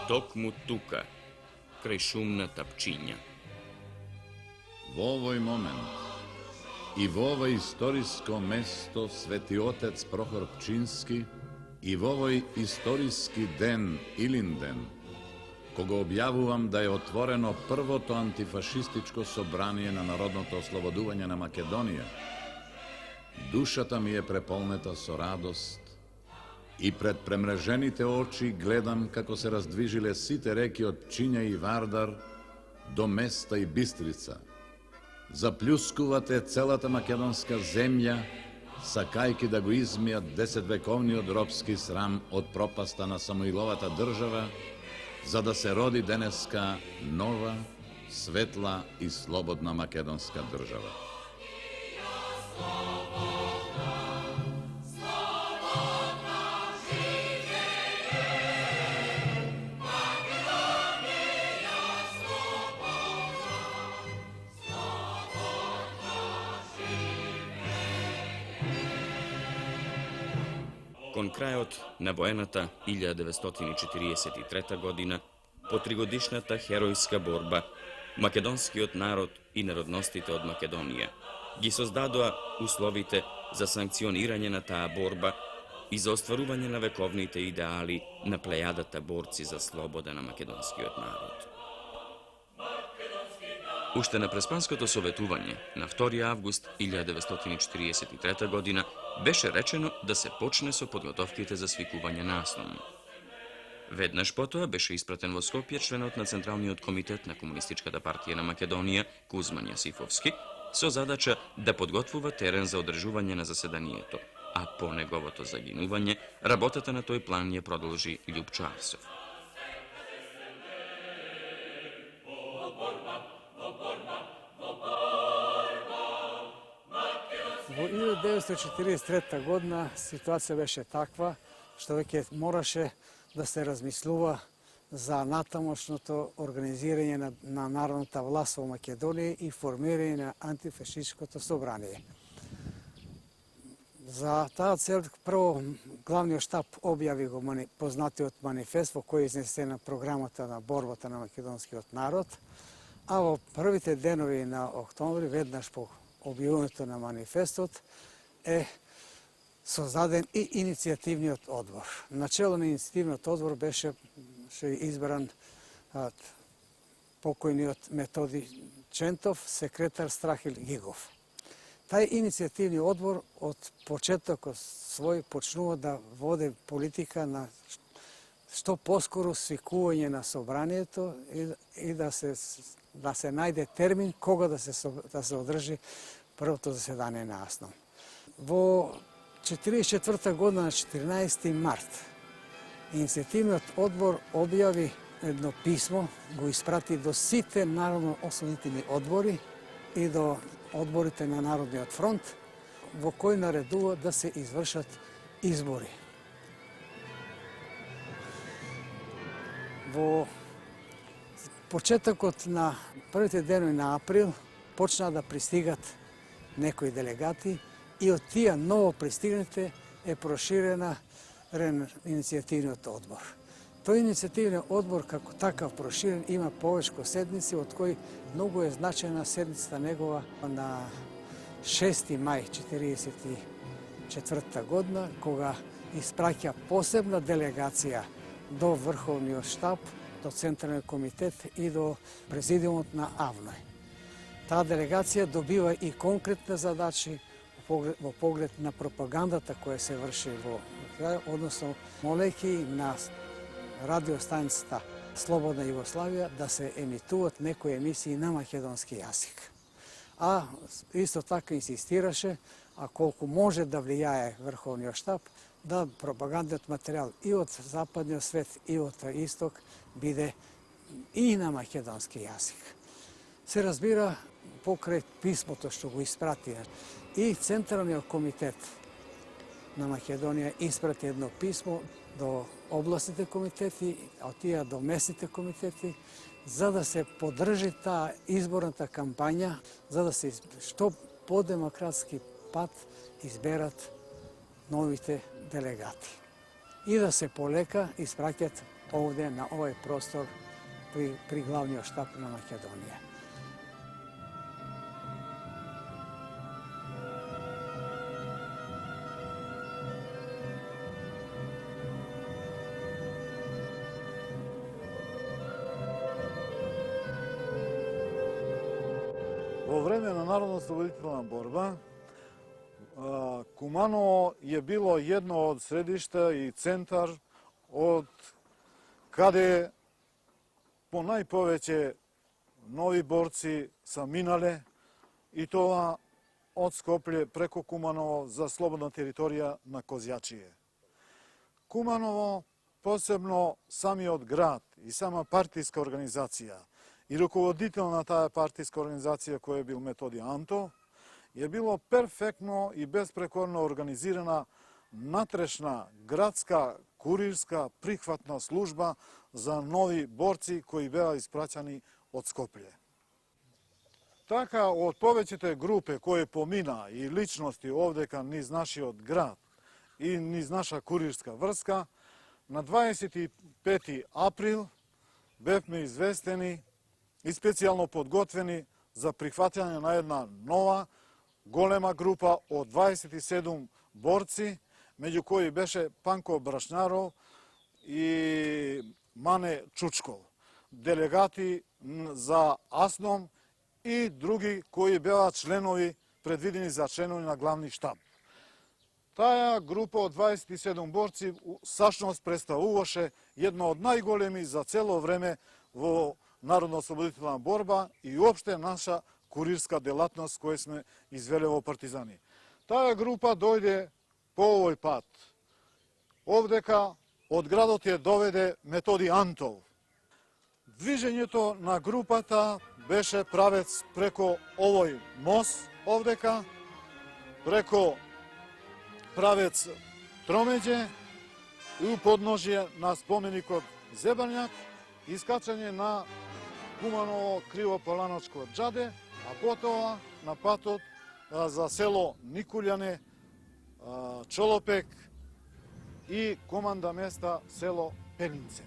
Токму тука, крај шумната пчиња. Во овој момент и во ово историско место Свети Отец Прохор Пчински и во овој историски ден Илинден, кога објавувам да е отворено првото антифашистичко собрание на народното ослободување на Македонија, душата ми е преполнета со радост и пред премрежените очи гледам како се раздвижиле сите реки од Пчиња и Вардар до Места и Бистрица. Заплюскувате целата македонска земја, сакајки да го измијат 10-вековниот робски срам од пропаста на Самуиловата држава, за да се роди денеска нова, светла и слободна македонска држава. Кон крајот на воената 1943 година, по тригодишната херојска борба, македонскиот народ и народностите од Македонија ги создадоа условите за санкционирање на таа борба и за остварување на вековните идеали на плејадата борци за слобода на македонскиот народ. Уште на Преспанското советување на 2 август 1943 година беше речено да се почне со подготовките за свикување на АСНОМ. Веднаш потоа беше испратен во Скопје членот на Централниот комитет на Комунистичката партија на Македонија Кузман Јасифовски со задача да подготвува терен за одржување на заседанието, а по неговото загинување работата на тој план ја продолжи Љупчо Арсов. Во 1943 година ситуација беше таква што веќе мораше да се размислува за натамошното организирање на народната власт во Македонија и формирање на антифашистското собрание. За таа цел прво главниот штаб објави го познатиот манифест во кој е изнесена програмата на борбата на македонскиот народ, а во првите денови на октомври, веднаш по објавувањето на манифестот, е создаден и иницијативниот одбор. Начело на иницијативниот одбор беше избран покојниот Методи Чентов, секретар Страхил Гигов. Тај иницијативни одбор од почетокот свој почнува да води политика на што поскоро свикување на собранието и да се најде термин кога да се одржи првото заседание на АСНОМ. Во 1944 година на 14 март иницијативниот одбор објави едно писмо, го испрати до сите народно освободителни одбори и до одборите на Народниот фронт, во кој наредува да се извршат избори. Во почетокот на првите денови на април почнаа да пристигат некои делегати и од тие ново пристигнатите е проширена иницијативниот одбор. Тој иницијативниот одбор како такав проширен има повечко седници, од кои многу е значајна седницата негова на 6 мај 1944 година, кога испраќа посебна делегација до Врховниот штаб, до Централниот комитет и до президиумот на АВНОј. Таа делегација добива и конкретни задачи во поглед на пропагандата која се врши во крај, односно молејќи на радиостаницата Слободна Југославија да се емитуваат некои емисии на македонски јазик. А исто така инсистираше, а колку може да влијае Врховниот штаб, да пропагандниот материјал и од западниот свет и од исток биде и на македонски јазик. Се разбира, покрај писмото што го испрати и Централниот комитет на Македонија испрати едно писмо до областните комитети, а од тие до местните комитети, за да се поддржи таа изборната кампања, за да се што по-демократски пат изберат новите делегати и да се полека испраќат ovde na ovaj prostor pri glavnio štab na Makedonije. Во време на Народно-ослободителна борба, Куманово je bilo jedno od središta i centar od kade po najpoveće novi borci sa minale i to od Skoplje preko Kumanovo za slobodna teritorija na Kozjačije. Kumanovo, posebno samiот grad и сама партijska organizacija и руководител на таа партijska организација кој е бил Методи Антов, je bilo perfektno i besprekorno organizirana natрешна градска курирска прихватна служба за нови борци кои беа испраќани од Скопје. Така, од повеќите групе кои помина и личности овдека низ нашиот град и низ наша курирска врска, на 25. април бевме известени и специјално подготвени за прихватање на една нова голема група од 27 борци, меѓу кои беше Панко Брашнаров и Мане Чучков, делегати за АСНОМ и други кои беа членови, предвидени за членови на главни штаб. Таа група од 27 борци сашност представуваше едно од најголеми за цело време во Народно-ослободителна борба и уопште наша курирска делатност која сме извеле во партизани. Таа група дојде по овој пат. Овдека од градот ја доведе Методи Антов. Движењето на групата беше правец преко овој мост овдека, преко правец Тромеđе и у подножје на споменикот Зебарњак, искачање на Куманово Кривополаночко џаде, а потоа на патот за село Никулјане, Чолопек и команда места село Пенинце.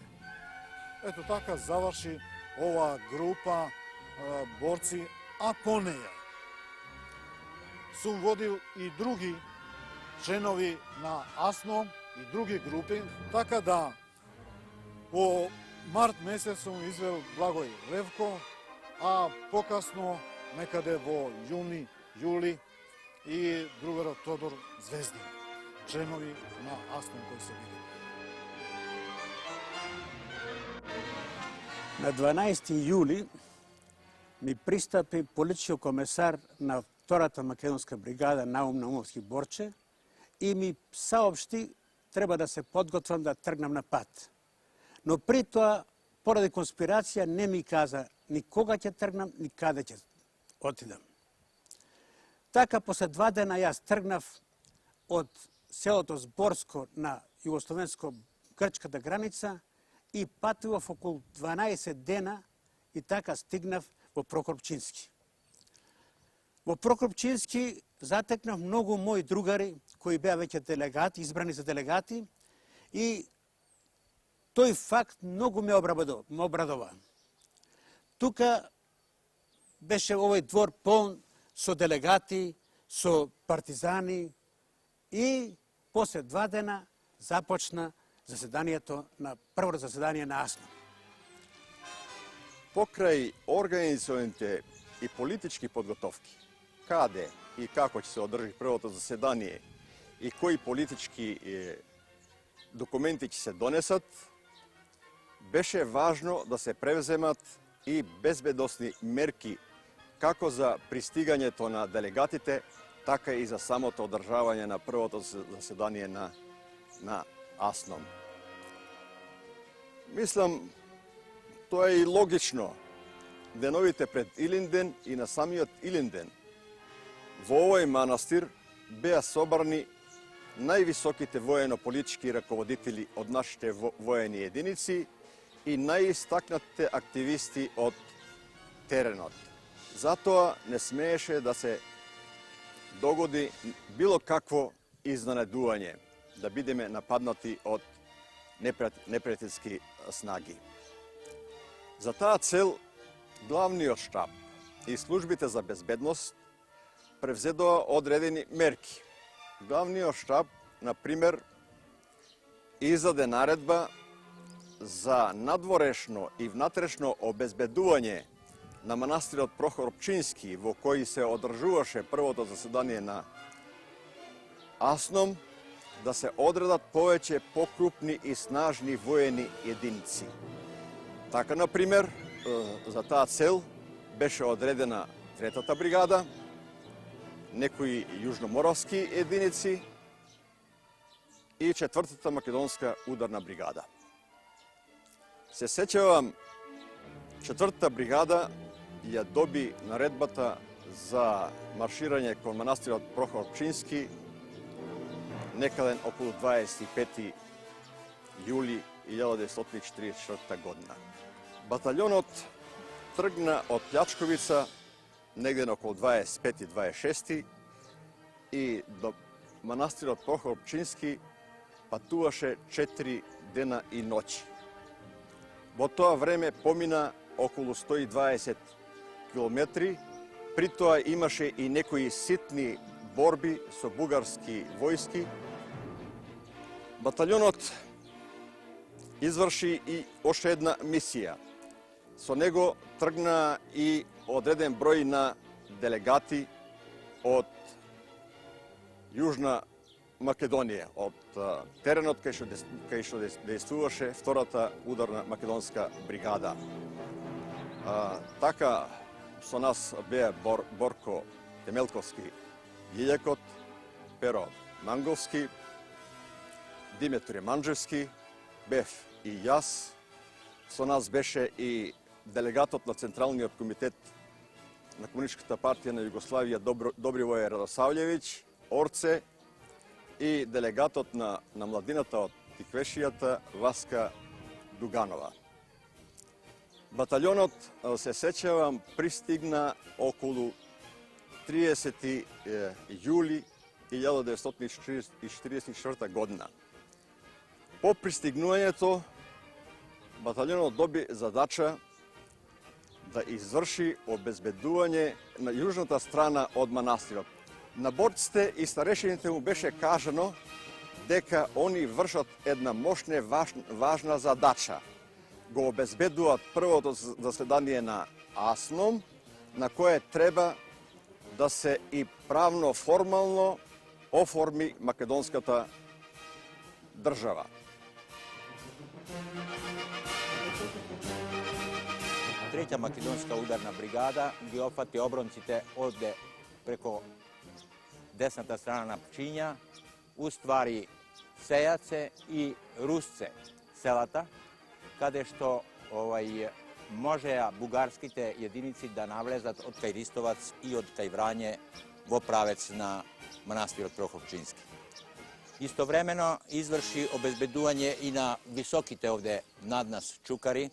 Ето така заврши оваа група борци, а по неја сум водил и други членови на АСНОМ и други групи, така да по март месец сум извел Благој Левко, а покасно некаде во јуни, јули и другарот Тодор Звездин, членови на АСНОМ кои се били. На 12 јули ми пристапи политички комесар на втората македонска бригада Наум Наумовски Борче и ми саопшти треба да се подготвам да тргнам на пат. Но при тоа, поради конспирација, не ми каза ни кога ќе тргнам, ни каде ќе отидам. Така, после 2 дена јас тргнав од селото Зборско на југословенско-грчката граница и патував околу 12 дена и така стигнав во Прокопчински. Во Прокопчински затекнав многу мои другари кои беа веќе делегати, избрани за делегати и тој факт многу ме обрадува. Тука беше овој двор полн со делегати, со партизани и после 2 дена започна заседанието на прво заседание на АСНО. Покрај организованите и политички подготовки, каде и како ќе се одржи првото заседание и кои политички документи ќе се донесат, беше важно да се превземат и безбедосни мерки како за пристигањето на делегатите, така и за самото одржавање на првото заседание на АСНОМ. Мислам, тоа е и логично. Деновите пред Илинден и на самиот Илинден во овој манастир беа собрани највисоките воено-политички раководители од нашите воени единици и најистакнатите активисти од теренот. Затоа не смееше да се догоди било какво изненадување, да бидеме нападнати од непријателски снаги. За таа цел, главниот штаб и службите за безбедност превзедоа одредени мерки. Главниот штаб, например, издаде наредба за надворешно и внатрешно обезбедување на манастирот Прохор Пчински, во кој се одржуваше првото заседание на Асном, да се одредат повеќе покрупни и снажни воени единици. Така, например, за таа цел беше одредена третата бригада, некои јужноморавски единици и четвртата македонска ударна бригада. Се сеќавам, четвртата бригада ја доби наредбата за марширање кон манастирот Прохор Пчински некаден околу 25. јули 1944 година. Баталјонот тргна од Плячковица негде околу 25-26 и до манастирот Прохор Пчински патуваше 4 дена и ноќи. Во тоа време помина околу 120 километри, при тоа имаше и некои ситни борби со бугарски војски. Баталјонот изврши и уште една мисија. Со него тргна и одреден број на делегати од Јужна Македонија, од теренот кај што действуваше втората ударна македонска бригада. Така со нас беа Борко Темелковски Јиљакот, Перо Манговски, Димитри Манџевски, бев и јас. Со нас беше и делегатот на Централниот комитет на Комунистичката партија на Југославија Добривој Радосављевиќ, Орце, и делегатот на младината од Тиквешијата Васка Дуганова. Баталјонот, се сеќавам, пристигна околу 30. јули 1944 година. По пристигнувањето, баталјонот доби задача да изврши обезбедување на јужната страна од манастирот. На борците и старешините му беше кажано дека они вршат една мощна и важна задача. Го обезбедуваат првото заседание на Асном, на кое треба да се и правно формално оформи македонската држава. Треќа македонска ударна бригада ги опфати обронците овде преко десната страна на Пчиња, уствари Сејаце и Русце селата, каде што можеа бугарските единици да навлезат од кај Ристовац и од кај Врање во правец на манастирот Прохор Пчински. Истовремено изврши обезбедување и на високите овде над нас чукари,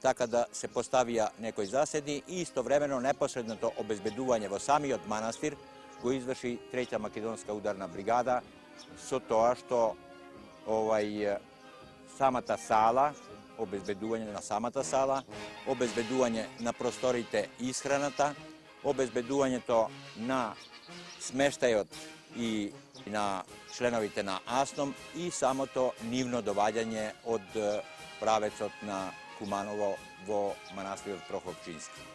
така да се поставија некои заседи и истовремено непосредното обезбедување во самиот манастир го изврши Треќа македонска ударна бригада со тоа што самата сала, обезбедување на самата сала, обезбедување на просторите и исхраната, обезбедувањето на смештајот и на членовите на Асном и самото нивно доваѓање од правецот на Куманово во манастирот Прохор Пчински.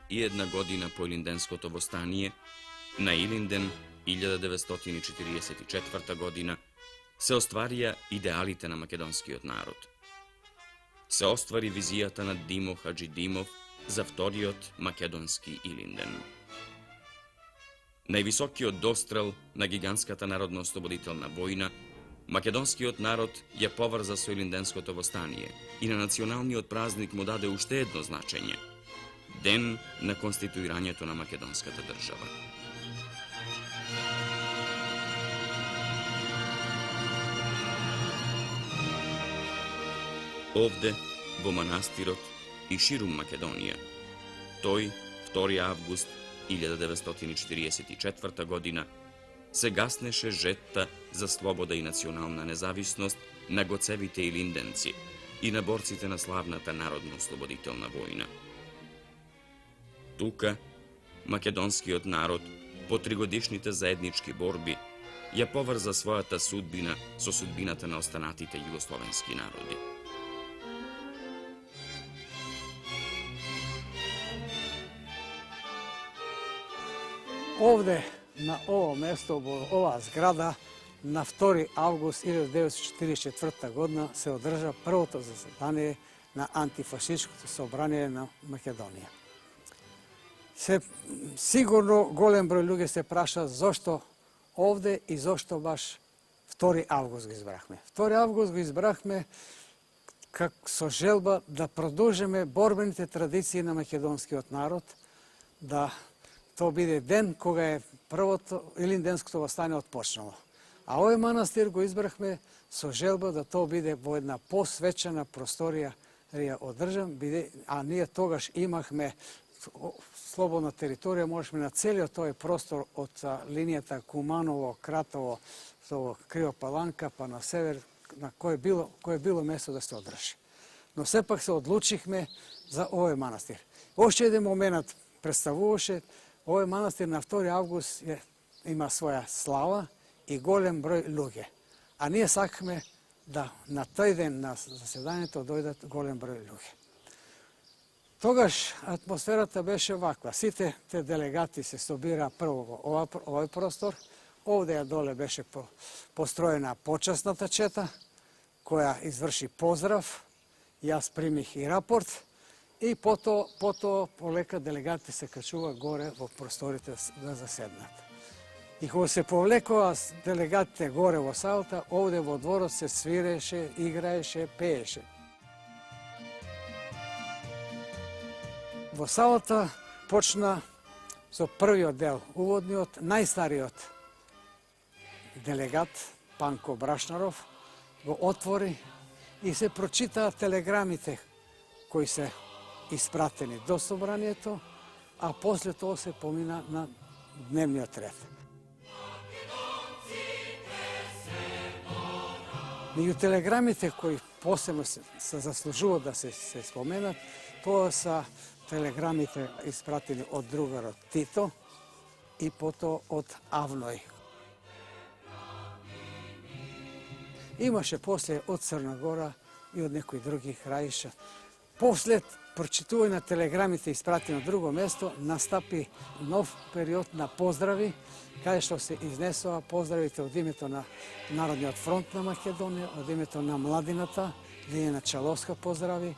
и една година по Илинденското востание, на Илинден 1944 година, се остварија идеалите на македонскиот народ. Се оствари визијата на Димо Хаджи Димов за вториот македонски Илинден. Највисокиот дострел на гигантската народно-ослободителна војна, македонскиот народ ја поврза со Илинденското востание и на националниот празник му даде уште едно значење – ден на конституирањето на македонската држава. Овде, во манастирот и ширум Македонија, тој, 2 август 1944 година, се гаснеше жетта за слобода и национална независност на гоцевите и линденци и на борците на славната народно-ослободителна војна. Тука, македонскиот народ, по тригодишните заеднички борби, ја поврза својата судбина со судбината на останатите југословенски народи. Ovde, na ovo mesto, ova zgrada, na 2. август 1944 година се одржа првото заседание на антифашистското собрание на Македонија. Сигурно голем број луѓе се праша зошто овде и зошто баш 2. август го избрахме. 2. август го избрахме со желба да продолжиме борбените традиции на македонскиот народ, да то биде ден кога е првото илинденското востание отпочнало. А овој манастир го избрахме со желба да то биде во една посвечена просторија одржан, а ние тогаш имахме слободна територија, можешме на целиот тој простор од линијата Куманово, Кратово, Криопаланка, па на север, на кое било место да се одржи. Но сепак се одлучихме за овој манастир. Още еден момент представуваше, овој манастир на 2. август има своја слава и голем број луѓе. А ние сакаме да на тој ден на заседанието дојдат голем број луѓе. Тогаш атмосферата беше ваква. Сите те делегати се собира прво во овој простор. Овде ја доле беше построена почасната чета, која изврши поздрав. Јас примих и рапорт. И потоа полека делегатите се качува горе во просторите да заседнат. И кога се повлекува делегатите горе во салата, овде во дворот се свиреше, играеше, пееше. Во салата почна со првиот дел, уводниот, најстариот делегат, Панко Брашнаров, го отвори и се прочитаа телеграмите кои се испратени до собранието, а после тоа се помина на дневниот ред. Меѓу телеграмите кои посебно се заслужува да се споменат, тоа са телеграмите испратени од другарот Тито и потоа од Авној. Имаше после од Црна Гора и од некои други краиша. После прочитување на телеграмите испратени на друго место, настапи нов период на поздрави, каде што се изнесува поздравите од името на Народниот фронт на Македонија, од името на младината, Лиljana Чаловска поздрави,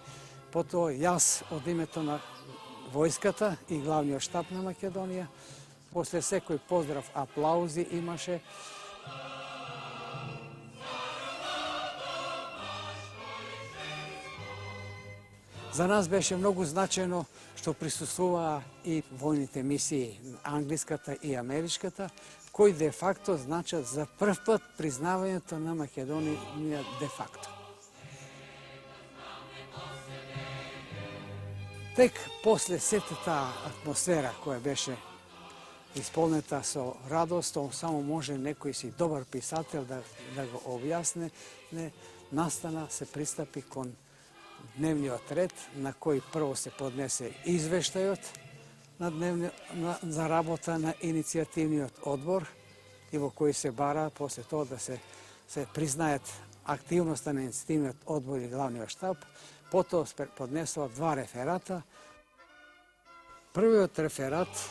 потоа јас од името на војската и главниот штаб на Македонија. После секој поздрав аплаузи имаше. За нас беше многу значајно што присуствуваа и војните мисии, англиската и америчката, кои де факто значат за прв пат признавањето на Македонија де факто. Тек после сета таа атмосфера која беше исполнета со радост, само може некој си добар писател да го објасне, настана се пристапи кон дневниот ред, на кој прво се поднесе извештајот за работа на иницијативниот одбор и во кој се бара после тоа да се признаат активноста на иницијативниот одбор и главниот штаб. Потоа поднесува 2 реферата. Првиот реферат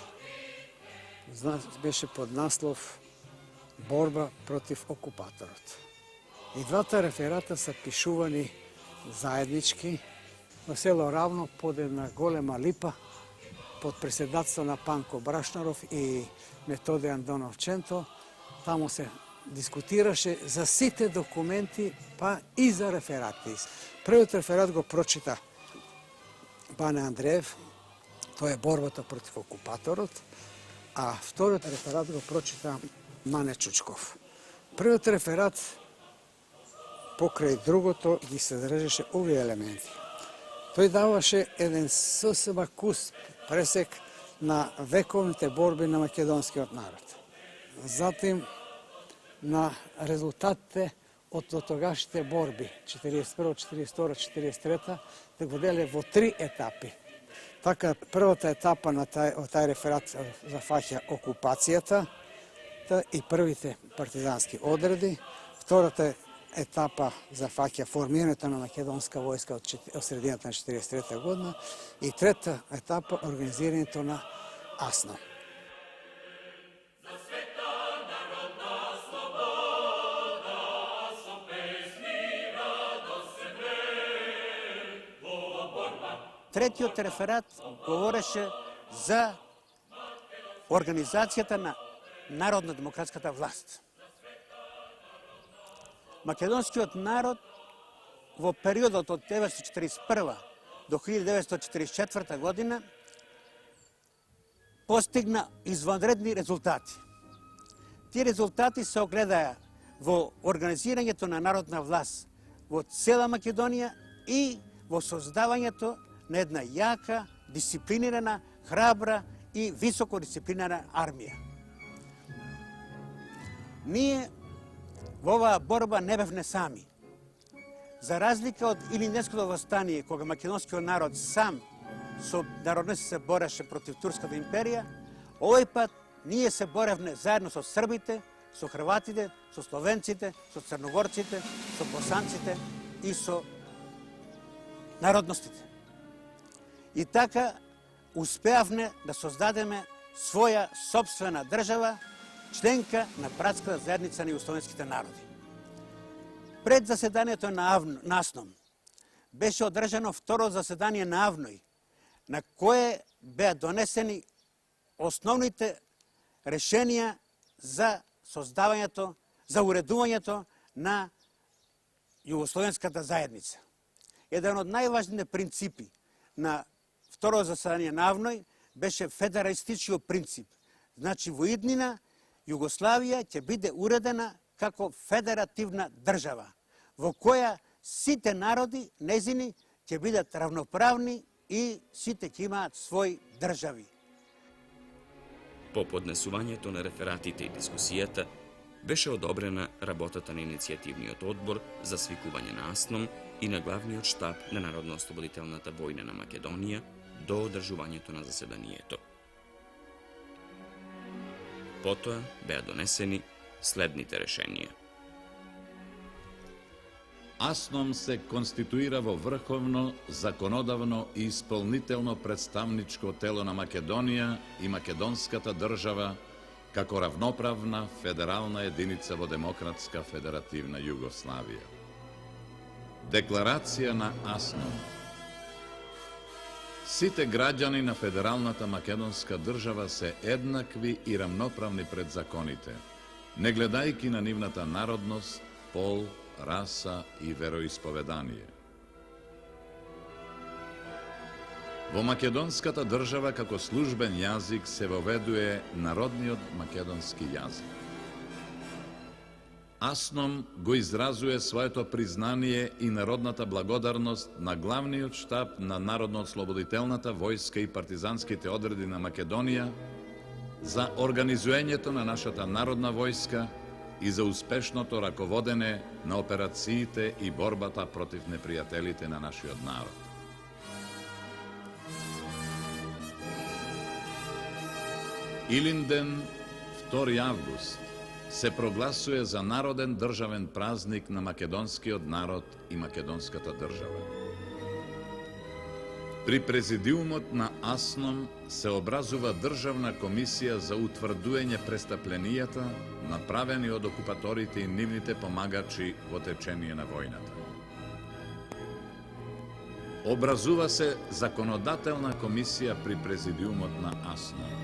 беше под наслов Борба против окупаторот. И двата реферата се пишувани заеднички во село Равно под една голема липа под преседатство на Панко Брашнаров и Методе Андонов Ченто. Таму се дискутираше за сите документи, па и за реферати. Првиот реферат го прочита Бане Андреев, To je borbата против окупаторот, а вториот реферат го прочита Мане Чучков. Првиот реферат покрај другото ги съдържаше овие елементи. Тој даваше еден сосема куст пресек на вековните борби на македонскиот народ. Затим на резултатите од дотогашните борби 41, 42, 43, да го деле во 3 етапи. Така, првата етапа на тај реферат зафаќа окупацијата и првите партизански одреди. Втората етапа зафаќа формирањето на македонска војска од средината на 43 година и трета етапа организирањето на АСНО. Третиот реферат говореше за организацијата на народно-демократската власт. Македонскиот народ во периодот од 1941 до 1944 година постигна извънредни резултати. Тие резултати се огледаја во организирањето на народна власт во цела Македонија и во создавањето на една јака, дисциплинирана, храбра и високо дисциплинирана армија. Ние во оваа борба не бевме сами. За разлика од Илинденското востание, кога македонскиот народ сам со народници се бореше против Турската империја, овој пат ние се боревме заедно со србите, со хрватите, со словенците, со црногорците, со босанците и со народностите. И така успеавме да создадеме своја собствена држава, членка на братската заедница на југословенските народи. Пред заседанието на АСНОМ беше одржано второ заседание на АВНОј, на кое беа донесени основните решенија за создавањето, за уредувањето на југословенската заедница. Еден од најважните принципи на второ заседание на АВНОј беше федералистичниот принцип. Значи, во иднина Југославија ќе биде уредена како федеративна држава, во која сите народи, незини, ќе бидат равноправни и сите ќе имаат своји држави. По поднесувањето на рефератите и дискусијата, беше одобрена работата на иницијативниот одбор за свикување на АСНОМ и на главниот штаб на Народно-ослободителната војна на Македонија до одржувањето на заседанието. Потоа беа донесени следните решенија. АСНОМ се конституира во врховно, законодавно и исполнително представничко тело на Македонија и македонската држава како равноправна федерална единица во демократска федеративна Југославија. Декларација на АСНОМ. Сите граѓани на федералната македонска држава се еднакви и рамноправни пред законите, не гледајќи на нивната народност, пол, раса и вероисповедание. Во македонската држава како службен јазик се воведува народниот македонски јазик. АСНОМ го изразува своето признание и народната благодарност на главниот штаб на Народно-ослободителната војска и партизанските одреди на Македонија за организувањето на нашата народна војска и за успешното раководене на операциите и борбата против непријателите на нашиот народ. Илинден, 2 август, се прогласува за народен државен празник на македонскиот народ и македонската држава. При президиумот на АСНОМ се образува државна комисија за утврдување престапленијата направени од окупаторите и нивните помагачи во течение на војната. Образува се законодателна комисија при президиумот на АСНОМ.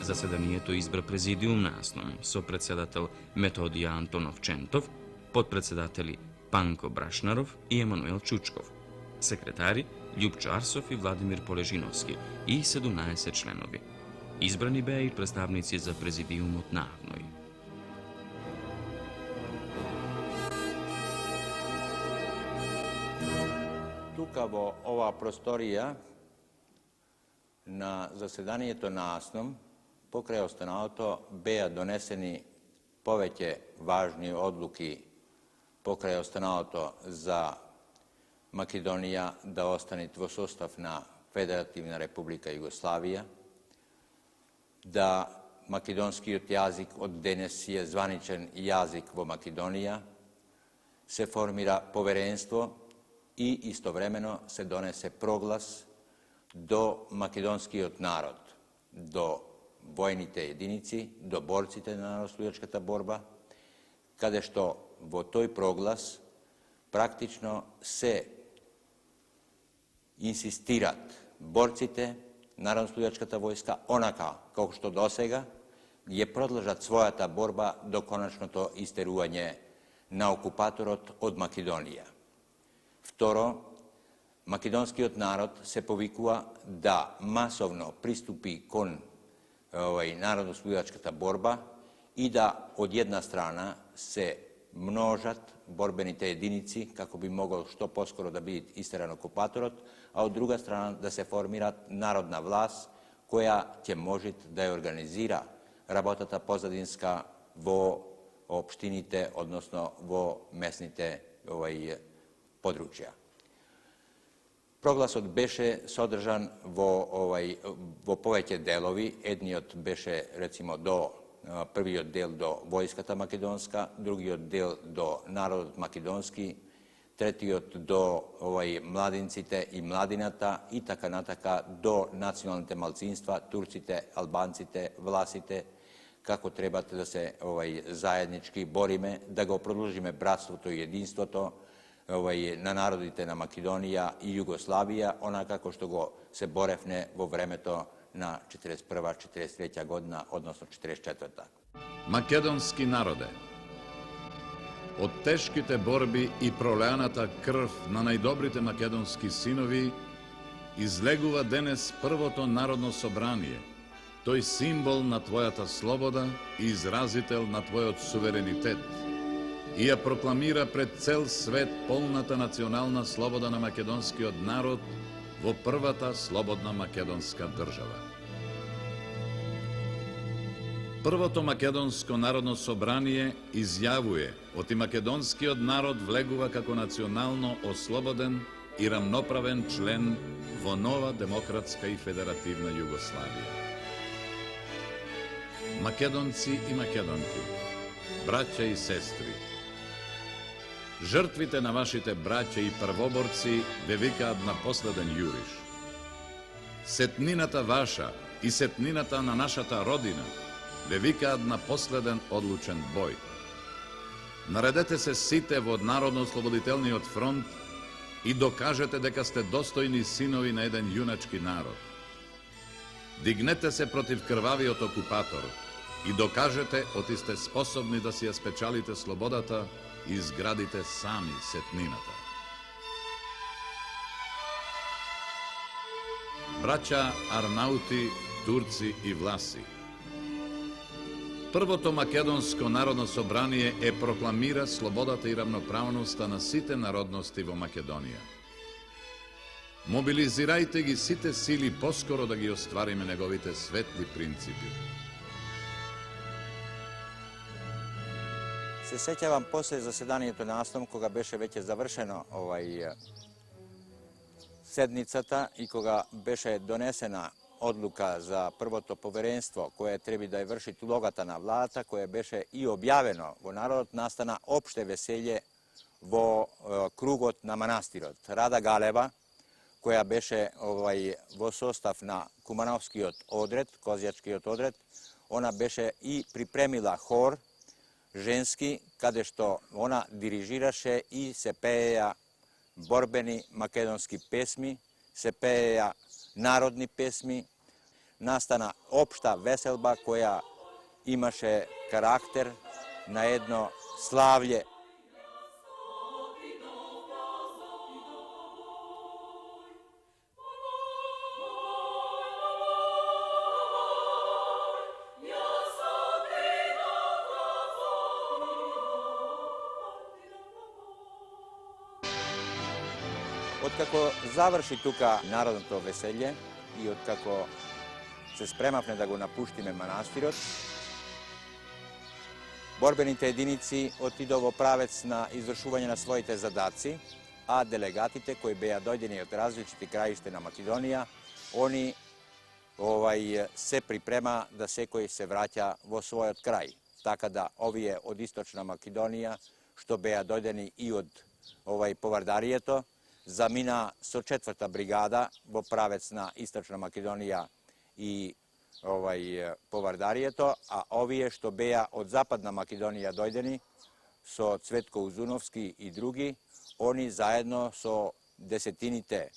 Заседанието избра президиум на АСНОМ со председател Методија Антонов Чентов, подпредседатели Панко Брашнаров и Емануел Чучков. Sekretari Ljubčo Arsov i Vladimir Poležinovski i 17 členovi. Izbrani be i predstavnici za prezidijum od Navnoj. Tukavo ova prostorija na zasedaniето nasnom pokraj ostanauto beja doneseni poveće važni odluki pokraj ostanauto za Makedonija da ostane dvosostavna Federativna Republika Jugoslavija, da makedonski jazik od danes je zvaničan jazik vo Makedonija, se formira poverenstvo i istovremeno se donese proglas do makedonski narod, do vojnite jedinici, do borcite na narodno-oslobođačkata borba, kada što vo toj proglas praktično se insistirat borcite narodno-oslobođačkata vojska onaka kao što dosega je prodlažat svoja ta borba do konačno to isteruvanje na okupatorot od Makedonija. Vtoro, makedonski narod se povikува da masovno pristupi kon narodno-oslobođačkata borba i da od jedna strana se množat borbenite jedinici kako bi mogao što poskoro da biti isteran okupatorot, a od druga strana da se formira narodna vlast koja će možit da je organizira rabotata pozadinska vo opštinite, odnosno vo mesnite područja. Proglas od beše sodržan vo poveće delovi, jedni od beše recimo prvi oddel do vojskata makedonska, drugi oddel do narod makedonski, treti do mladincite i mladinata i taka nataka do nacionalnite malcinstva, Turcite, Albancite, Vlasite, kako trebate da se zajednički borime, da ga produžime bratstvo to i jedinstvo to, na narodite na Makedonija i Jugoslavija, ona kako što go se borefne vo vreme to na 41. 43. godina, odnosno 44. Makedonski narode, od teškite borbi i proljaната krv na najdobрите makedonski sinovi izleguva denes prvото народно собрание, тој символ на твојата слобода и изразител на твојот суверенитет, и ја прокламира пред цел свет полната национална слобода на македонскиот народ во првата слободна македонска држава. Првото македонско народно собрание изјавуе оти македонскиот народ влегува како национално ослободен и рамноправен член во нова демократска и федеративна Југославија. Македонци и македонки, браќа и сестри, жртвите на вашите браќа и првоборци ве викаат на последен јуриш. Сетнината ваша и сетнината на нашата родина ве викаат на последен одлучен бој. Наредете се сите во Народно-ослободителниот фронт и докажете дека сте достојни синови на еден јуначки народ. Дигнете се против крвавиот окупатор и докажете оти сте способни да си ја спечалите слободата и изградите сами сетнината. Браќа Арнаути, Турци и Власи, првото македонско народно собрание прокламира слободата и равноправноста на сите народности во Македонија. Мобилизирајте ги сите сили поскоро да ги оствариме неговите светли принципи. Se sećavam posle zasedaniето nasnom, koga beše već završeno sednicata i koga beše donesena odluka za prvoto poverenstvo koje trebi da je vršiti ulogata na vlada, koje beše i objaveno vo narod, nastana opšte veselje vo krugot na manastirot. Rada Galeva, koja beše vo sostav na Kumanovskiot odred, Kozjačkiot odred, ona beše i pripremila hor ženski, kade što ona dirižiraše i se peja borbeni makedonski pesmi, se peja narodni pesmi, nastana opšta veselba koja imaše karakter na jedno slavlje. Откако заврши тука народното веселје и откако се спремавме да го напуштиме манастирот, борбените единици отидо во правец на извршување на своите задаци, а делегатите кои беа дојдени од различити краишта на Македонија, они се припрема да секој се враќа во својот крај. Така да овие од Источна Македонија, што беа дојдени и од Повардарието, замина со 4-та бригада во правец на Источна Македонија и Повардарието, а овие што беа од Западна Македонија дојдени со Цветко Узуновски и други, они заедно со десетините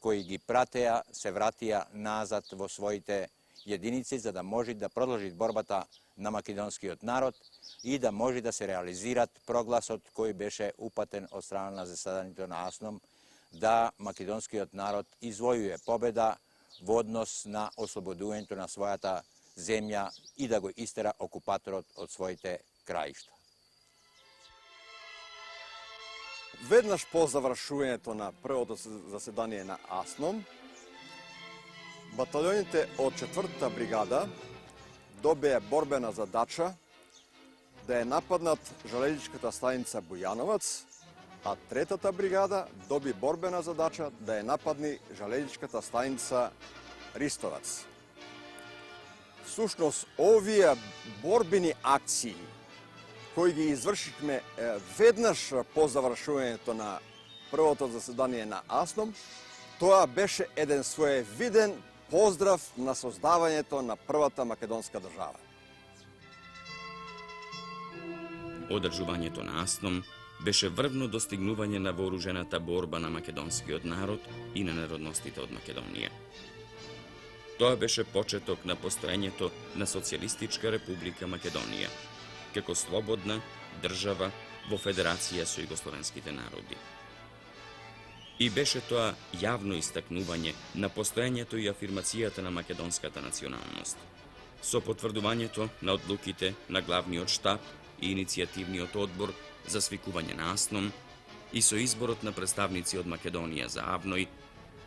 кои ги пратеа, се вратија назад во своите единици, за да може да продолжи борбата на македонскиот народ и да може да се реализират прогласот кој беше упатен од страна на заседанието на АСНОМ, да македонскиот народ извојуе победа во однос на ослободувањето на својата земја и да го истера окупаторот од своите краишта. Веднаш по завршувањето на првото заседание на АСНОМ, батальоните од 4-та бригада добија борбена задача да ја нападнат железничката станица Бујановац, а 3-та бригада доби борбена задача да ја нападни железничката станица Ристовац. Всушност, овие борбени акции кои ги извршихме веднаш по завршувањето на првото заседание на АСНОМ, тоа беше еден своевиден поздрав на создавањето на првата македонска држава. Одржувањето на АСНОМ беше врвно достигнување на вооружената борба на македонскиот народ и на народностите од Македонија. Тоа беше почеток на постоењето на Социјалистичка република Македонија, како слободна држава во федерација со југословенските народи. И беше тоа јавно истакнување на постоењето и афирмацијата на македонската националност, со потврдувањето на одлуките на главниот штаб и иницијативниот одбор за свикување на АСНОМ и со изборот на представници од Македонија за АВНОј,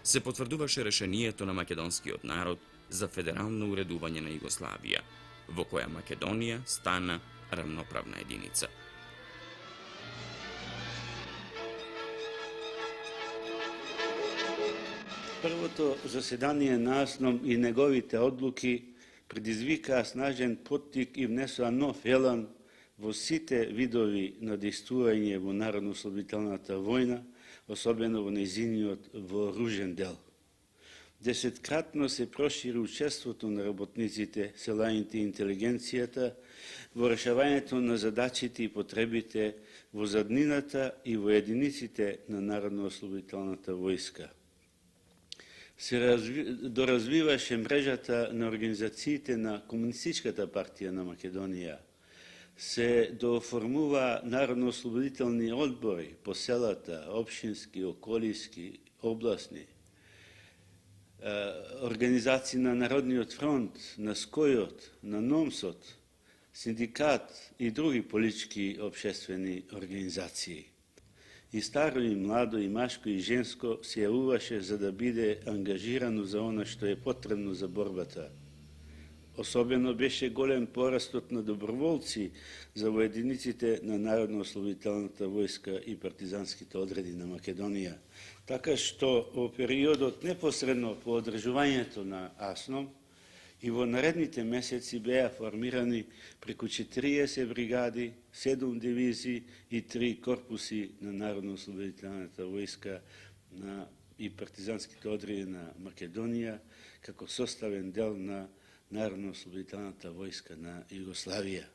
се потврдуваше решението на македонскиот народ за федерално уредување на Југославија, во која Македонија стана рамноправна единица. Првото заседание на АСНОМ и неговите одлуки предизвикаа снажен поттик и внесоа нов елан во сите видови на действување во народно-ослободителната војна, особено во нејзиниот вооружен дел. Десеткратно се прошири учеството на работниците, селаните и интелигенцијата во решавањето на задачите и потребите во заднината и во единиците на народно-ослободителната војска. Се доразвиваше мрежата на организациите на Комунистичката партија на Македонија. Се дооформува народно-ослободителни одбори по селата, општински, околиски, обласни, организации на Народниот фронт, на СКОЈот, на НОМСот, синдикат и други политички обшествени организации. И старо, и младо, и машко, и женско се јавуваше за да биде ангажирано за она што е потребно за борбата. Особено беше голем порастот на доброволци за во единиците на Народно-ослободителната војска и партизанските одреди на Македонија. Така што во периодот непосредно по одржувањето на АСНОМ и во наредните месеци беа формирани преку 40 бригади, 7 дивизии и 3 корпуси на Народно-ослободителната војска и партизанските одреди на Македонија како составен дел на Народно-ослободителната војска на Југославија.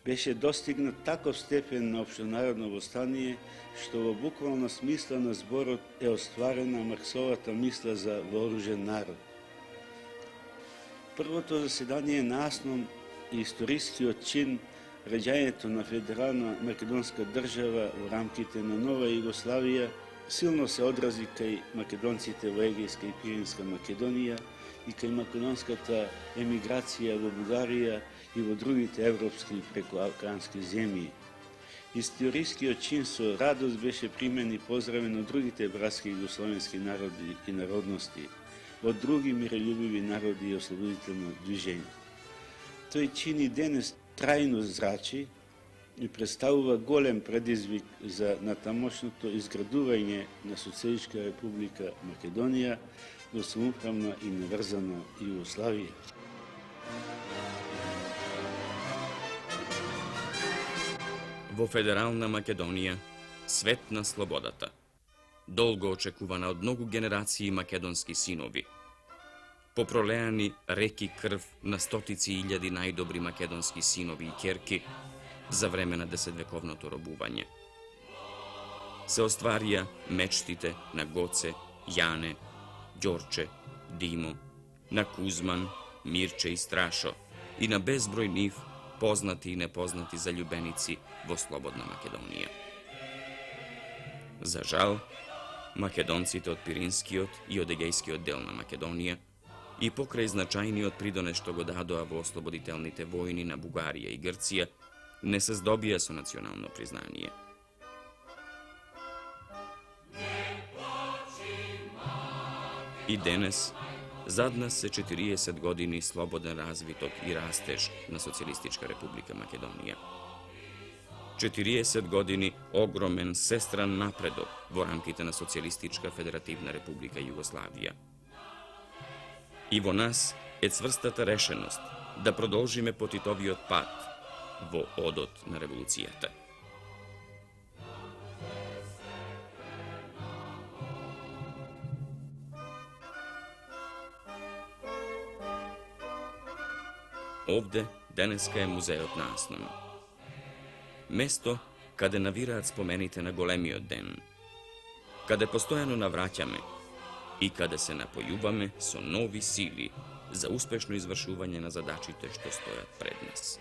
Беше достигнат таков степен на општенародно востание, што во буквална смисла на зборот е остварена Марксовата мисла за вооружен народ. Првото заседание на АСНОМ и историскиот чин раѓањето на федерална македонска држава во рамките на нова Југославија силно се одрази кај македонците во Егејска и Пиринска Македонија и кај македонската емиграција во Бугарија и во другите европски и прекуалкански земји. Историјскиот чин со радост беше примен и поздравен од другите братски југословенски народи и народности, од други мирољубиви народи и ослободително движење. Тој чин и денес трајно зрачи и представува голем предизвик за натамошното изградување на Социјалистичка република Македонија во самоуправна и наврзана Југославија. Во Федерална Македонија, свет на слободата. Долго очекувана од многу генерации македонски синови. Попролеани реки крв на стотици илјади најдобри македонски синови и ќерки за време на десетвековното робување. Се остварија мечтите на Гоце, Јане, Ѓорче, Димо, на Кузман, Мирче и Страшо и на безброј нив познати и непознати заљубеници во слободна Македонија. За жал, македонците од Пиринскиот и од Егејскиот дел на Македонија и покрај значајниот придонес што го дадоа во ослободителните војни на Бугарија и Грција, не се здобија со национално признание. И денес, зад нас се 40 години слободен развиток и растеж на Социјалистичка република Македонија. 40 години огромен сестран напредок во рамките на Социјалистичка федеративна република Југославија. И во нас е цврстата решеност да продолжиме потитовиот пат во одот на револуцијата. Овде денеска е музејот на Аснон. Место каде навираат спомените на големиот ден, каде постојано навраќаме и каде се напојуваме со нови сили за успешно извршување на задачите што стојат пред нас.